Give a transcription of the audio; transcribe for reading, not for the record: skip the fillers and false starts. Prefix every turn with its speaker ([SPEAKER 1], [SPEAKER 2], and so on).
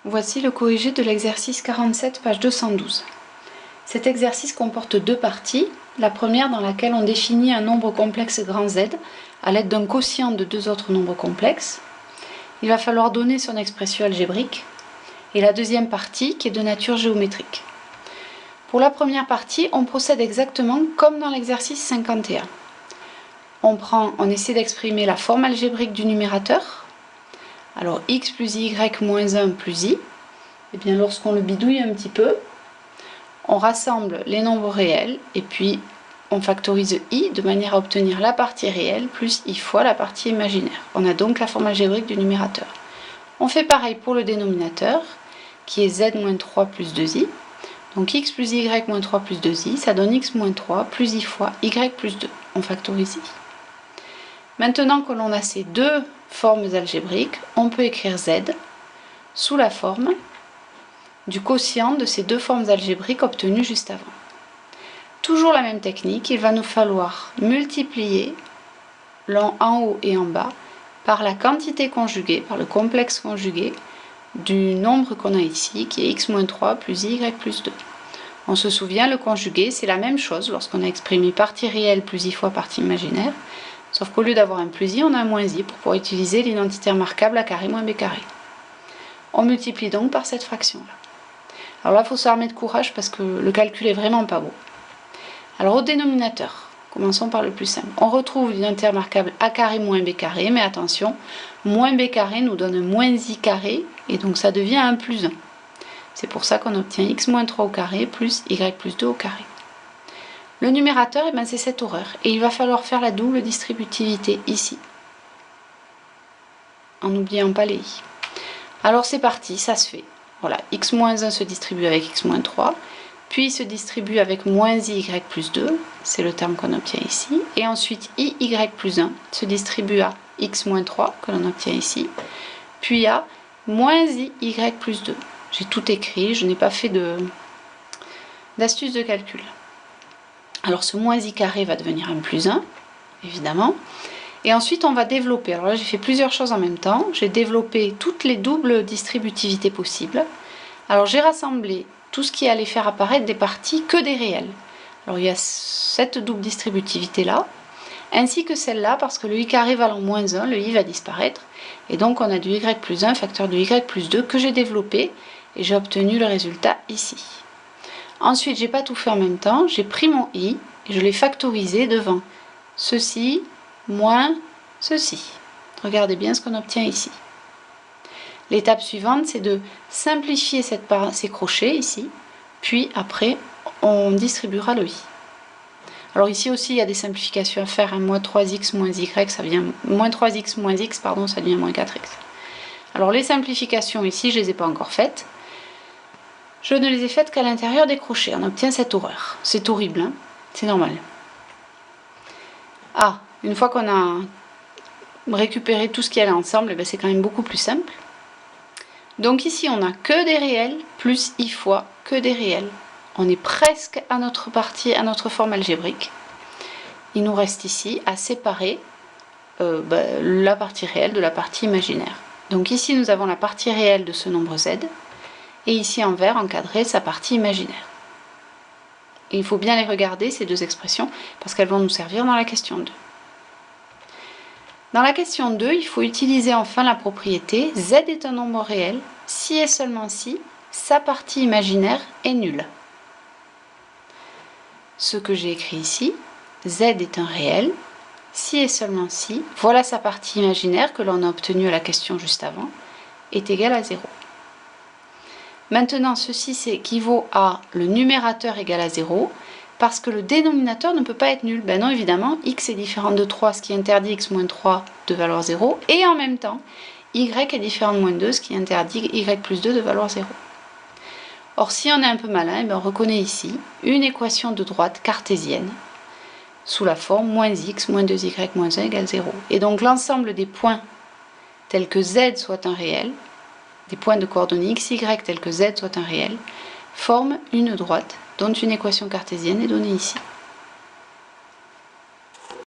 [SPEAKER 1] Voici le corrigé de l'exercice 47, page 212. Cet exercice comporte deux parties. La première dans laquelle on définit un nombre complexe grand Z à l'aide d'un quotient de deux autres nombres complexes. Il va falloir donner son expression algébrique. Et la deuxième partie qui est de nature géométrique. Pour la première partie, on procède exactement comme dans l'exercice 51. On essaie d'exprimer la forme algébrique du numérateur. Alors x plus y moins 1 plus i, et bien lorsqu'on le bidouille un petit peu, on rassemble les nombres réels et puis on factorise i de manière à obtenir la partie réelle plus i fois la partie imaginaire. On a donc la forme algébrique du numérateur. On fait pareil pour le dénominateur qui est z moins 3 plus 2i. Donc x plus y moins 3 plus 2i, ça donne x moins 3 plus i fois y plus 2. On factorise i. Maintenant que l'on a ces deux formes algébriques, on peut écrire z sous la forme du quotient de ces deux formes algébriques obtenues juste avant. Toujours la même technique, il va nous falloir multiplier en haut et en bas par la quantité conjuguée, par le complexe conjugué du nombre qu'on a ici, qui est x-3 plus y plus 2. On se souvient, le conjugué, c'est la même chose lorsqu'on a exprimé partie réelle plus i fois partie imaginaire, sauf qu'au lieu d'avoir un plus i, on a un moins i pour pouvoir utiliser l'identité remarquable a carré moins b carré. On multiplie donc par cette fraction-là. Alors là, il faut s'armer de courage parce que le calcul est vraiment pas beau. Alors au dénominateur, commençons par le plus simple. On retrouve l'identité remarquable a carré moins b carré, mais attention, moins b carré nous donne moins i carré, et donc ça devient un plus 1. C'est pour ça qu'on obtient x moins 3 au carré plus y plus 2 au carré. Le numérateur, c'est cette horreur, et il va falloir faire la double distributivité ici, en n'oubliant pas les i. Alors c'est parti, ça se fait. Voilà, x moins 1 se distribue avec x moins 3, puis se distribue avec moins i y plus 2, c'est le terme qu'on obtient ici, et ensuite i y plus 1 se distribue à x moins 3, que l'on obtient ici, puis à moins i y plus 2. J'ai tout écrit, je n'ai pas fait d'astuce de calcul. Alors ce moins i carré va devenir un plus 1, évidemment. Et ensuite on va développer. Alors là j'ai fait plusieurs choses en même temps. J'ai développé toutes les doubles distributivités possibles. Alors j'ai rassemblé tout ce qui allait faire apparaître des parties que des réels. Alors il y a cette double distributivité là, ainsi que celle-là, parce que le i carré valant moins 1, le i va disparaître. Et donc on a du y plus 1 facteur de y plus 2 que j'ai développé, et j'ai obtenu le résultat ici. Ensuite, j'ai pas tout fait en même temps, j'ai pris mon i et je l'ai factorisé devant ceci moins ceci. Regardez bien ce qu'on obtient ici. L'étape suivante, c'est de simplifier ces crochets ici, puis après, on distribuera le i. Alors ici aussi, il y a des simplifications à faire. Moins 3x moins y, ça devient moins 3x moins x, pardon, ça devient moins 4x. Alors les simplifications ici, je ne les ai pas encore faites. Je ne les ai faites qu'à l'intérieur des crochets. On obtient cette horreur. C'est horrible, hein, c'est normal. Ah, une fois qu'on a récupéré tout ce qui allait ensemble, c'est quand même beaucoup plus simple. Donc ici, on n'a que des réels, plus i fois que des réels. On est presque à notre partie, à notre forme algébrique. Il nous reste ici à séparer la partie réelle de la partie imaginaire. Donc ici, nous avons la partie réelle de ce nombre z. Et ici en vert encadré sa partie imaginaire. Et il faut bien les regarder, ces deux expressions, parce qu'elles vont nous servir dans la question 2. Dans la question 2, il faut utiliser enfin la propriété z est un nombre réel si et seulement si sa partie imaginaire est nulle. Ce que j'ai écrit ici, z est un réel si et seulement si, voilà sa partie imaginaire que l'on a obtenue à la question juste avant, est égale à 0. Maintenant, ceci équivaut à le numérateur égal à 0, parce que le dénominateur ne peut pas être nul. Ben non, évidemment, x est différent de 3, ce qui interdit x moins 3 de valoir 0, et en même temps, y est différent de moins 2, ce qui interdit y plus 2 de valoir 0. Or, si on est un peu malin, on reconnaît ici une équation de droite cartésienne, sous la forme moins x moins 2y moins 1 égale 0. Et donc l'ensemble des points tels que z soit un réel, des points de coordonnées x, y tels que z soit un réel, forment une droite dont une équation cartésienne est donnée ici.